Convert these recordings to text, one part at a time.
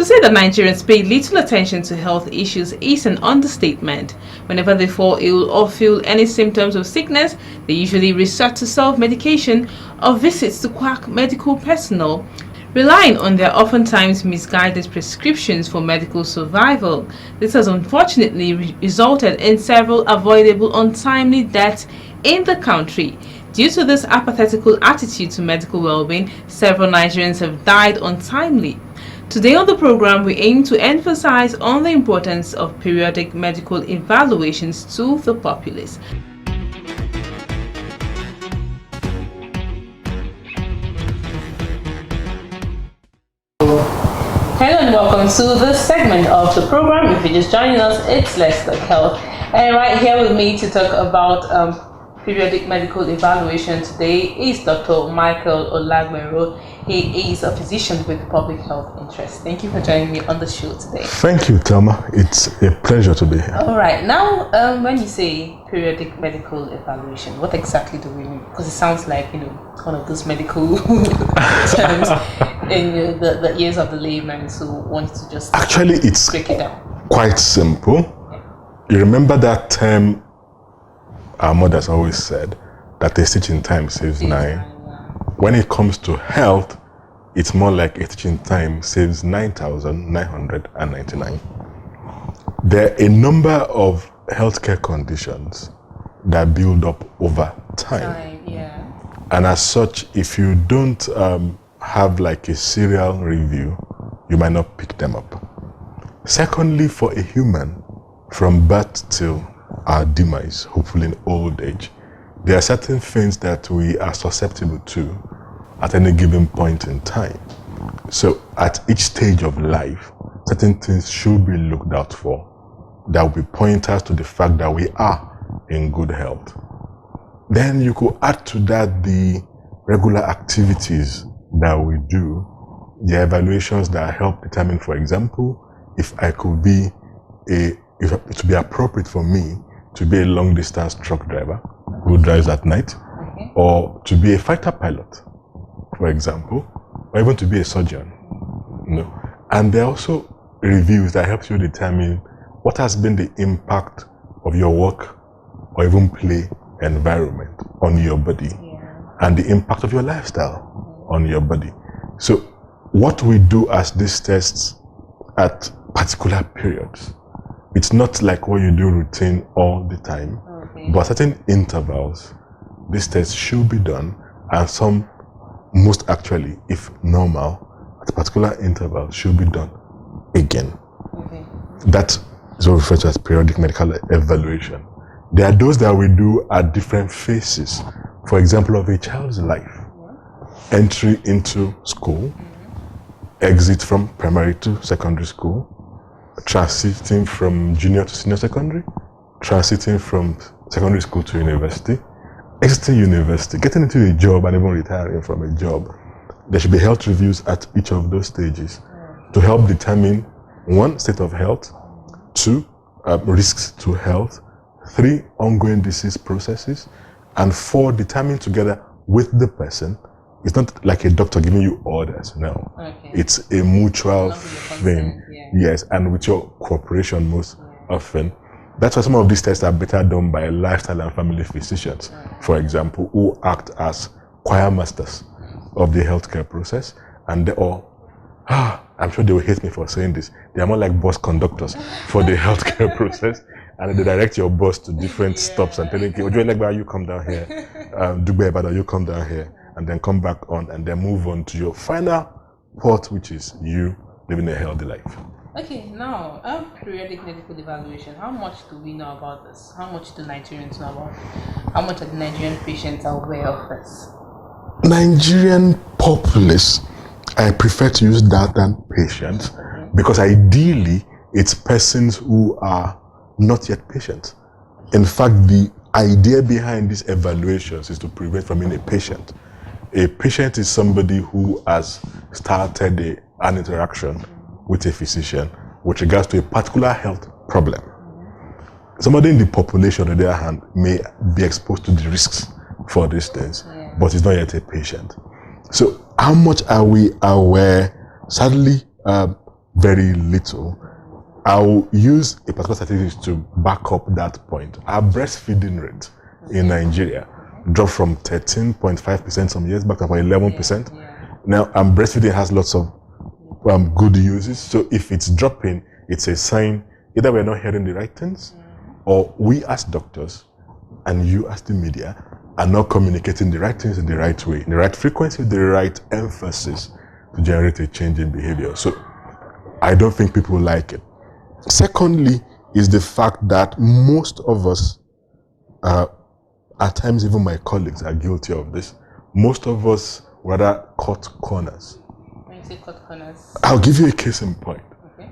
To say that Nigerians pay little attention to health issues is an understatement. Whenever they fall ill or feel any symptoms of sickness, they usually resort to self-medication or visits to quack medical personnel, relying on their oftentimes misguided prescriptions for medical survival. This has unfortunately resulted in several avoidable untimely deaths in the country. Due to this apathetical attitude to medical well-being, several Nigerians have died untimely. Today on the program, we aim to emphasize on the importance of periodic medical evaluations to the populace. Hello and welcome to this segment of the program. If you're just joining us, it's Let's Talk Health. And right here with me to talk about periodic medical evaluation today is Dr. Michael Olagbenro. He is a physician with public health interest. Thank you for joining me on the show today. Thank you, Thelma. It's a pleasure to be here. All right. Now, when you say periodic medical evaluation, what exactly do we mean? Because it sounds like, one of those medical terms in the ears of the layman who wants to just Actually, it's break it down. Quite simple. Yeah. You remember that term our mothers always said, that a stitch in time saves nine. When it comes to health, it's more like a stitch in time saves 9,999. There are a number of healthcare conditions that build up over time. And as such, if you don't have like a serial review, you might not pick them up. Secondly, for a human, from birth till our demise, hopefully in old age, there are certain things that we are susceptible to at any given point in time. So at each stage of life, certain things should be looked out for that will be pointers to the fact that we are in good health. Then you could add to that the regular activities that we do, the evaluations that help determine, for example, if it would be appropriate for me to be a long distance truck driver who drives at night, or to be a fighter pilot, for example, or even to be a surgeon. And there are also reviews that help you determine what has been the impact of your work or even play environment on your body, and the impact of your lifestyle on your body. So what we do as these tests at particular periods, it's not like what you do routine all the time, but certain intervals, these tests should be done, and some, most actually, if normal, at a particular interval, should be done again. That is what we refer to as periodic medical evaluation. There are those that we do at different phases, for example, of a child's life. Entry into school, exit from primary to secondary school, transiting from junior to senior secondary, transiting from secondary school to university, exiting university, getting into a job and even retiring from a job. There should be health reviews at each of those stages to help determine 1, state of health, 2, risks to health, 3, ongoing disease processes, and 4, determine together with the person. It's not like a doctor giving you orders, no. It's a mutual thing, yes, and with your cooperation most often. That's why some of these tests are better done by lifestyle and family physicians, for example, who act as choir masters of the healthcare process, and they all, I'm sure they will hate me for saying this, they are more like bus conductors for the healthcare process, and they direct your bus to different stops and telling you, Olagbenro, you come down here, Dugbe, you come down here, and then come back on, and then move on to your final port, which is you living a healthy life. Okay, now, periodic medical evaluation, how much do we know about this? How much do Nigerians know about it? How much of the Nigerian patients are aware of this? Nigerian populace, I prefer to use that than patients, because ideally, it's persons who are not yet patients. In fact, the idea behind these evaluations is to prevent from being a patient. A patient is somebody who has started an interaction with a physician with regards to a particular health problem. Somebody in the population, on the other hand, may be exposed to the risks for these things, but is not yet a patient. So how much are we aware? Sadly, very little. I'll use a particular statistic to back up that point. Our breastfeeding rate in Nigeria dropped from 13.5% some years back to about 11%. Now, breastfeeding has lots of good uses. So if it's dropping, it's a sign either we're not hearing the right things, or we as doctors and you as the media are not communicating the right things in the right way, in the right frequency, the right emphasis to generate a change in behavior. So I don't think people like it. Secondly, is the fact that most of us, at times even my colleagues are guilty of this, most of us rather cut corners. When you say cut corners? I'll give you a case in point. Okay.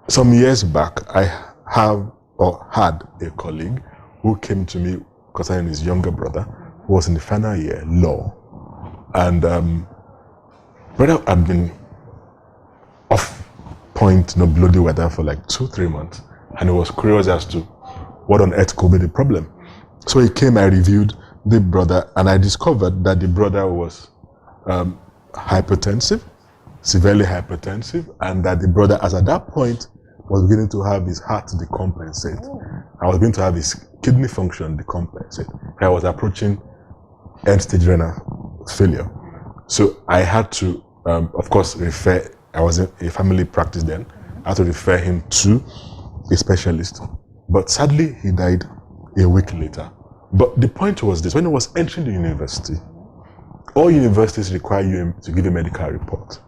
Some years back, I had a colleague who came to me concerning his younger brother, who was in the final year, law. And brother had been off point, below the weather for like 2-3 months. And he was curious as to what on earth could be the problem. So he came, I reviewed the brother, and I discovered that the brother was hypertensive, severely hypertensive, and that the brother, as at that point, was beginning to have his heart decompensate. I was beginning to have his kidney function decompensate. I was approaching end-stage renal failure. So I had to, of course, I was in a family practice then. I had to refer him to a specialist. But sadly, he died a week later. But the point was this: when he was entering the university, all universities require you to give a medical report.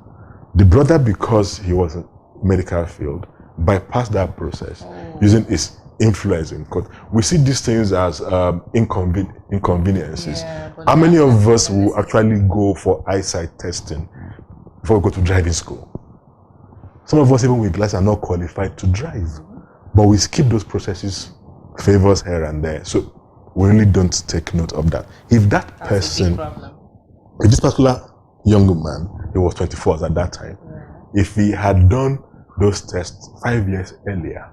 The brother, because he was in medical field, bypassed that process using his influence in court. We see these things as inconveniences. How many of us will actually go for eyesight testing before we go to driving school? Some of us, even with glasses, are not qualified to drive. But we skip those processes, favors here and there. So we really don't take note of that. If that person, if this particular young man, he was 24 at that time, if he had done those tests 5 years earlier,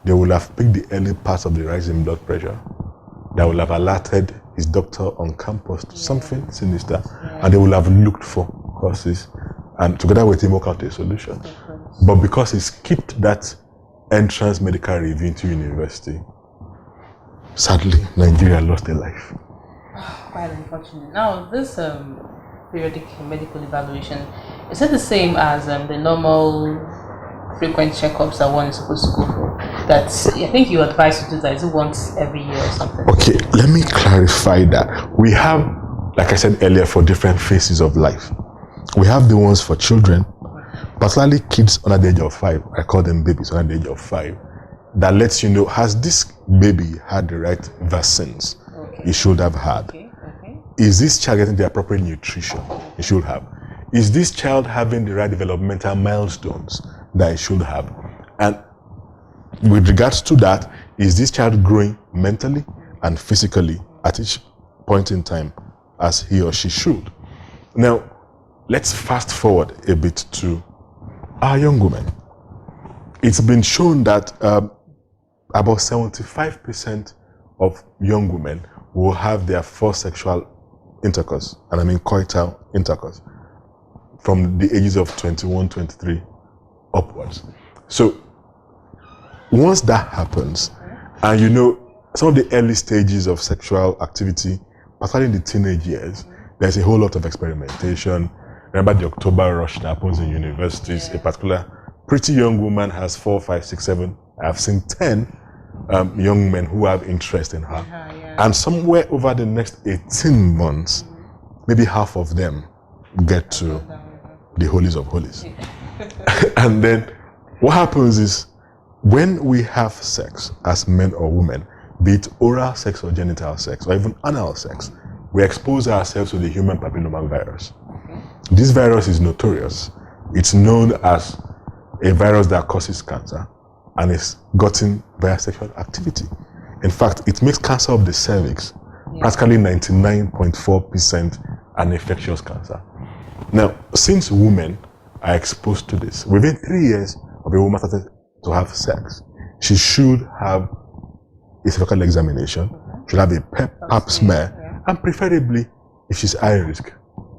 they would have picked the early parts of the rising blood pressure that would have alerted his doctor on campus to something sinister, and they would have looked for causes and together with him work out a solution. But because he skipped that entrance medical review into university, sadly, Nigeria lost a life. Quite unfortunate. Now, this periodic medical evaluation, is it the same as the normal frequent checkups that one is supposed to go for? That I think you advise to do that. Is it once every year or something? Okay, let me clarify that. We have, like I said earlier, for different phases of life. We have the ones for children, particularly kids under the age of 5. I call them babies under the age of 5. That lets you know, has this baby had the right vaccines it should have had? Is this child getting the appropriate nutrition it should have? Is this child having the right developmental milestones that it should have? And with regards to that, is this child growing mentally and physically at each point in time as he or she should? Now, let's fast forward a bit to our young women. It's been shown that about 75% of young women will have their first sexual intercourse, and I mean coital intercourse, from the ages of 21, 23 upwards. So once that happens, and you know, some of the early stages of sexual activity, particularly in the teenage years, there's a whole lot of experimentation. Remember the October rush that happens in universities. A particular pretty young woman has 4, 5, 6, 7. I've seen 10 young men who have interest in her. And somewhere over the next 18 months, maybe half of them get to the holies of holies. And then what happens is, when we have sex as men or women, be it oral sex or genital sex or even anal sex, we expose ourselves to the human papilloma virus. This virus is notorious. It's known as a virus that causes cancer and is gotten via sexual activity. In fact, it makes cancer of the cervix practically 99.4% an infectious cancer. Now, since women are exposed to this, within 3 years of a woman starting to have sex, she should have a cervical examination, should have a pap smear, and preferably, if she's high risk,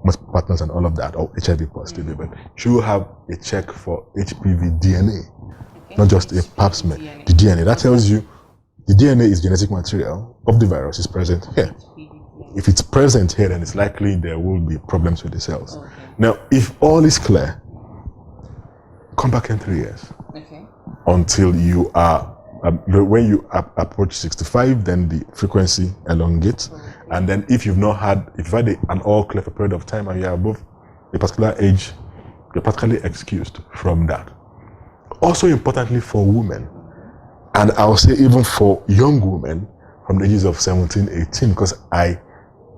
multiple partners and all of that, or HIV positive, but she will have a check for HPV DNA, not just a pap smear. The DNA, that tells you the DNA is genetic material of the virus is present here. If it's present here, then it's likely there will be problems with the cells. Now, if all is clear, come back in 3 years. Until you are, when you approach 65, then the frequency elongates. And then if you've had an all clear for a period of time and you are above a particular age, you're practically excused from that. Also importantly for women, and I'll say even for young women from the ages of 17, 18, because I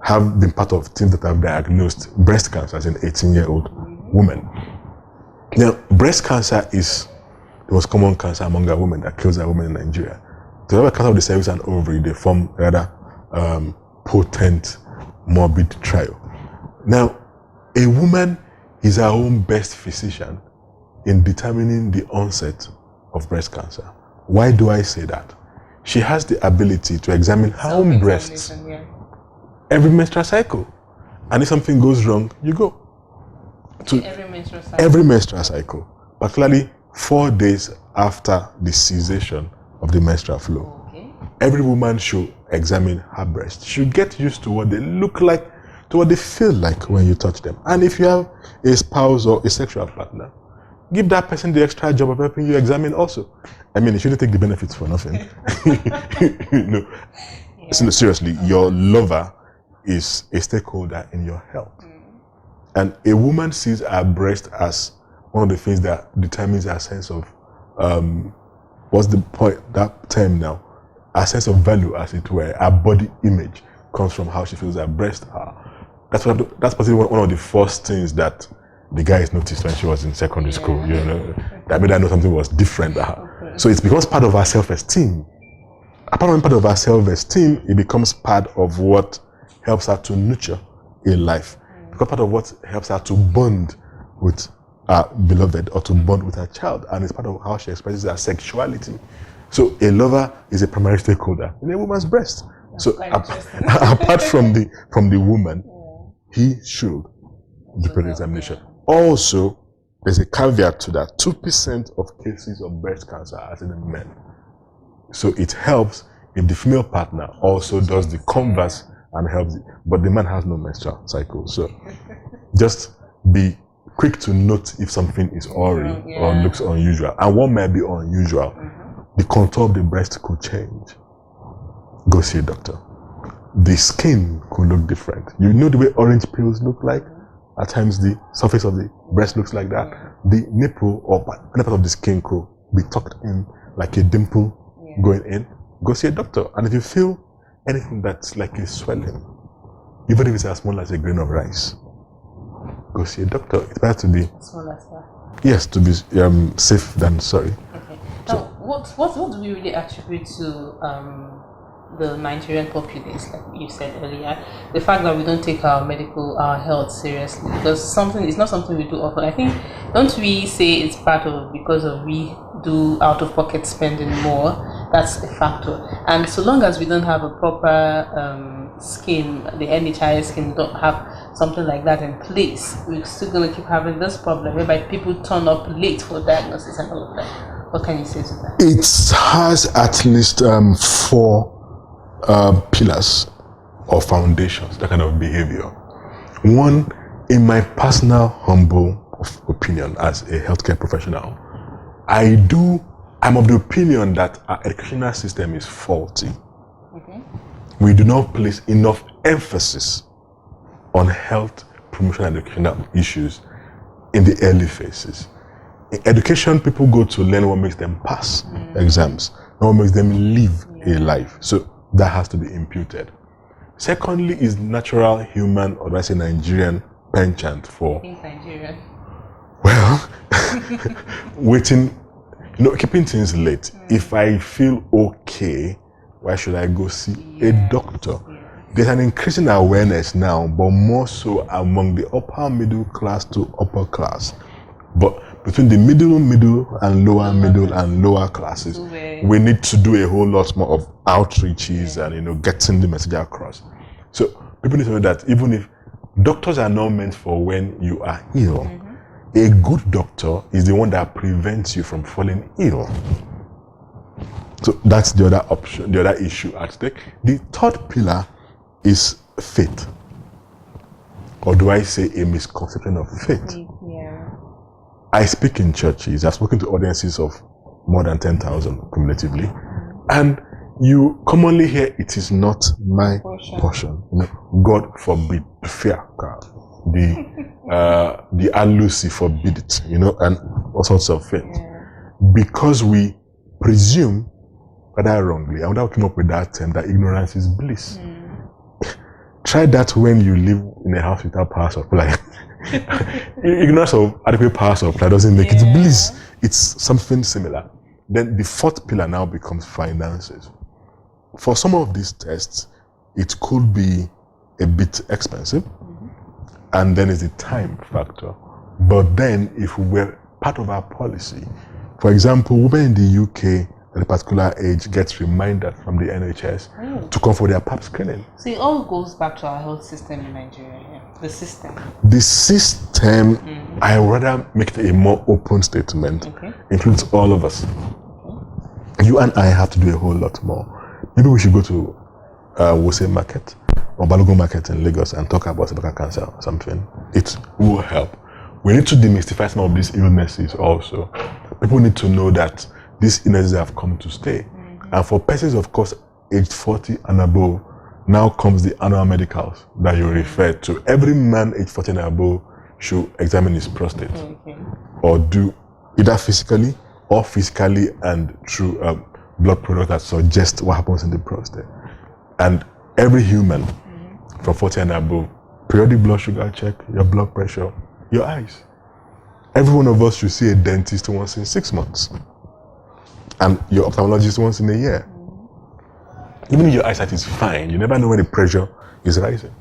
have been part of teams that have diagnosed breast cancer as an 18-year-old woman. Now, breast cancer is the most common cancer among a women that kills a woman in Nigeria. To have a cancer of the cervix and ovary, they form rather potent, morbid trial. Now, a woman is her own best physician in determining the onset of breast cancer. Why do I say that? She has the ability to examine her own breasts every menstrual cycle. And if something goes wrong, you go to every menstrual cycle, particularly 4 days after the cessation of the menstrual flow. Every woman should examine her breast. Should get used to what they look like, to what they feel like when you touch them. And if you have a spouse or a sexual partner, give that person the extra job of helping you examine also. I mean, you shouldn't take the benefits for nothing. No. Yeah. Seriously, your lover is a stakeholder in your health. And a woman sees her breast as one of the things that determines her sense of, what's the point, that term now? A sense of value, as it were. Her body image comes from how she feels her breasts are. That's possibly one of the first things that the guys noticed when she was in secondary school. You know, that made her know something was different about her. So it becomes part of her self-esteem. Apart from part of her self-esteem, it becomes part of what helps her to nurture a life. It becomes part of what helps her to bond with her beloved or to bond with her child, and it's part of how she expresses her sexuality. So a lover is a primary stakeholder in a woman's breast. That's so apart from the woman, he should do the examination. Also, there's a caveat to that. 2% of cases of breast cancer are in men. So it helps if the female partner also does the converse and helps it. But the man has no menstrual cycle. So just be quick to note if something is awry or looks unusual. And what might be unusual, the contour of the breast could change. Go see a doctor. The skin could look different. You know the way orange pills look like? At times the surface of the breast looks like that. The nipple or any part of the skin could be tucked in like a dimple going in. Go see a doctor. And if you feel anything that's like a swelling, even if it's as small as a grain of rice, go see a doctor. It's better to be smaller, sir. Yes, to be safe than sorry. Okay. So, what do we really attribute to the Nigerian populace, like you said earlier, the fact that we don't take our health seriously? Because it's not something we do often. I think, don't we say it's part of because of we do out-of-pocket spending more? That's a factor. And so long as we don't have a proper scheme, the NHIS scheme, don't have something like that in place, we're still going to keep having this problem whereby people turn up late for diagnosis and all of that. What can you say to that? It has at least 4 pillars or foundations, that kind of behavior. One, in my personal humble opinion as a healthcare professional, I'm of the opinion that our educational system is faulty. We do not place enough emphasis on health promotion and educational issues in the early phases. In education, people go to learn what makes them pass exams, not what makes them live a life. So that has to be imputed. Secondly is natural human, or do I say Nigerian, penchant for... I think Nigerian. Well, waiting, keeping things late. If I feel okay, why should I go see a doctor? There's an increasing awareness now, but more so among the upper middle class to upper class. But between the middle and lower middle and lower classes, we need to do a whole lot more of outreaches and getting the message across. So people need to know that even if Doctors are not meant for when you are ill. A good doctor is the one that prevents you from falling ill. So that's the other option, the other issue at stake. The third pillar is faith. Or do I say a misconception of faith? Yeah. I speak in churches. I've spoken to audiences of more than 10,000 cumulatively. And you commonly hear, it is not my portion. You know, God forbid, fear, the Alusi forbid it, you know, and all sorts of things. Because we presume, rather wrongly, I wonder who came up with that term, that ignorance is bliss. Try that when you live in a house without power supply. Ignorance of adequate power supply doesn't make it bliss. It's something similar. Then the fourth pillar now becomes finances. For some of these tests, it could be a bit expensive, and then is the time factor. But then, if we're part of our policy, for example, women in the UK at a particular age gets reminded from the NHS to come for their pap screening. So it all goes back to our health system in Nigeria. The system. The system, I rather make it a more open statement, includes all of us. You and I have to do a whole lot more. Maybe we should go to Wuse Market or Balogun Market in Lagos and talk about cervical cancer or something. It will help. We need to demystify some of these illnesses also. People need to know that these illnesses have come to stay. And for persons, of course, aged 40 and above, now comes the annual medicals that you referred to. Every man aged 40 and above should examine his prostate or do either physically and through blood products that suggest what happens in the prostate. And every human from 40 and above, periodic blood sugar check, your blood pressure, your eyes. Every one of us should see a dentist once in 6 months. And your ophthalmologist once in a year. Even if your eyesight is fine, you never know when the pressure is rising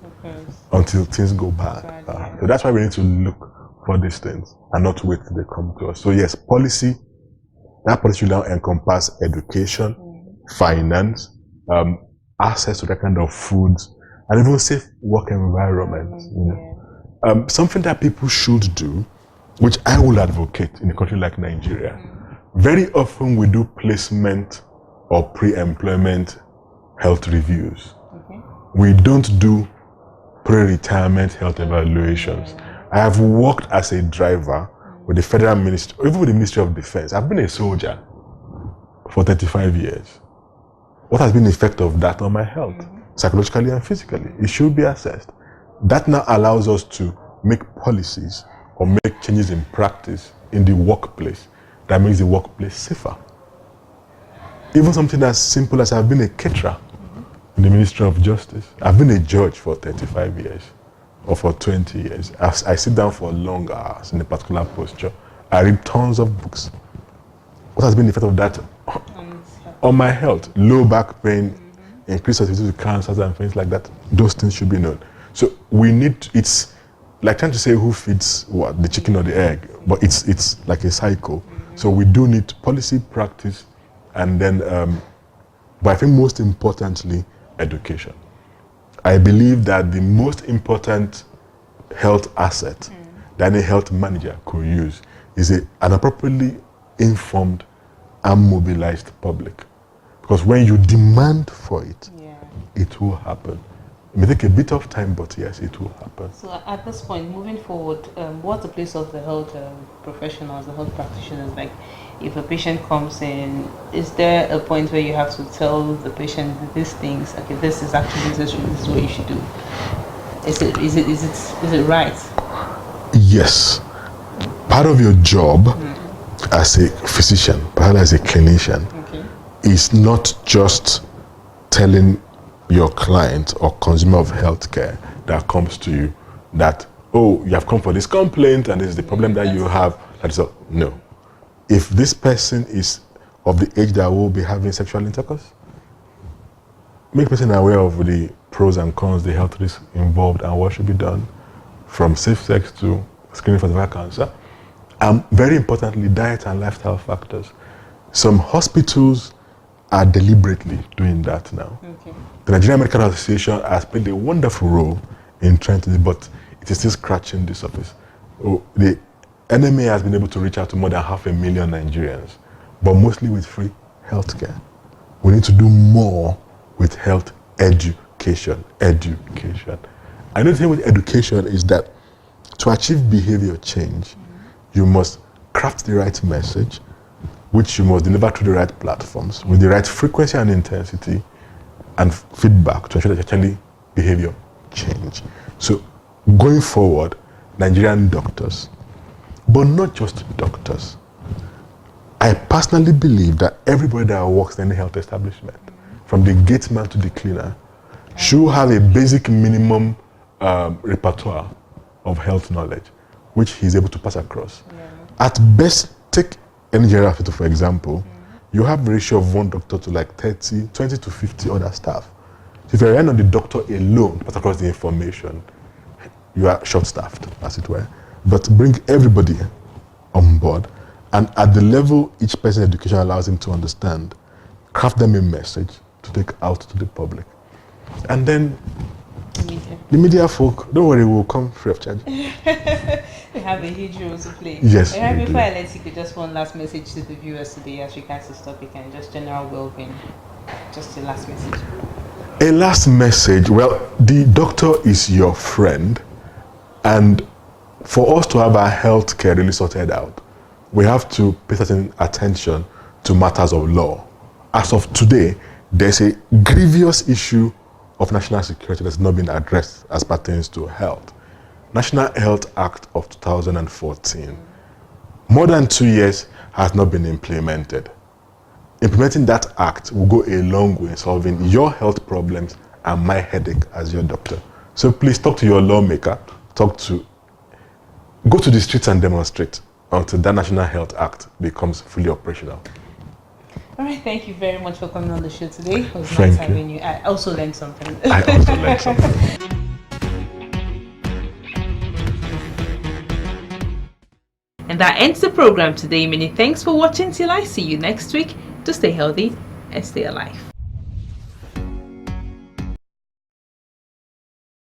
until things go bad. So that's why we need to look for these things and not wait till they come to us. So yes, policy, that policy will now encompass education, finance, access to that kind of foods, and even safe work environments. You know? Something that people should do, which I will advocate in a country like Nigeria. Very often we do placement or pre-employment health reviews. We don't do pre-retirement health evaluations. I have worked as a driver with the Federal Ministry, or even with the Ministry of Defense. I've been a soldier for 35 years. What has been the effect of that on my health, psychologically and physically? It should be assessed. That now allows us to make policies or make changes in practice in the workplace that makes the workplace safer. Even something as simple as I've been a caterer in the Ministry of Justice. I've been a judge for 35 years or for 20 years. I sit down for long hours in a particular posture. I read tons of books. What has been the effect of that on my health? Low back pain, increased susceptibility to cancers and things like that. Those things should be known. So we need, it's like trying to say who feeds what, the chicken or the egg, but it's like a cycle. So we do need policy, practice, and then, but I think most importantly, education. I believe that the most important health asset that any health manager could use is an appropriately informed and mobilized public. Because when you demand for it, it will happen. It may take a bit of time, but yes, it will happen. So at this point, moving forward, what's the place of the health professionals, the health practitioners? Like, if a patient comes in, is there a point where you have to tell the patient these things? Okay, this is actually necessary. This is what you should do. Is it right? Yes. Part of your job as a physician, part as a clinician, is not just telling your client or consumer of healthcare that comes to you that, oh, you have come for this complaint and this is the problem that you have. That's all. No. If this person is of the age that will be having sexual intercourse, make the person aware of the pros and cons, the health risks involved and what should be done, from safe sex to screening for cervical cancer. And very importantly, diet and lifestyle factors. Some hospitals are deliberately doing that now. The Nigerian Medical Association has played a wonderful role in trying to do, but it is still scratching the surface. The NMA has been able to reach out to more than 500,000 Nigerians, but mostly with free healthcare. We need to do more with health education. I know the thing with education is that to achieve behavior change, you must craft the right message, which you must deliver through the right platforms with the right frequency and intensity and feedback to ensure that actually behavior change. So going forward, Nigerian doctors, but not just doctors. I personally believe that everybody that works in the health establishment, from the gate man to the cleaner, should have a basic minimum repertoire of health knowledge, which he's able to pass across. At best, take any general hospital, for example, you have a ratio of one doctor to like 20 to 50 other staff. So if you're relying on the doctor alone to pass across the information, you are short-staffed, as it were. But bring everybody on board, and at the level each person's education allows him to understand, craft them a message to take out to the public. And then the media folk, don't worry, we'll come free of charge. We have a huge role to play. Yes. Before I let you go, just one last message to the viewers today as regards to topic and just general well-being. Just a last message. A last message. Well, the doctor is your friend, and for us to have our healthcare really sorted out, we have to pay certain attention to matters of law. As of today, there's a grievous issue of national security that's not been addressed as pertains to health. National Health Act of 2014, more than 2 years, has not been implemented. Implementing that act will go a long way in solving your health problems and my headache as your doctor. So please talk to your lawmaker, go to the streets and demonstrate until that National Health Act becomes fully operational. All right, thank you very much for coming on the show today. It was Thank nice having you. I also learned something. I also learned something. And that ends the program today. Many thanks for watching. Till I see you next week. To stay healthy and stay alive.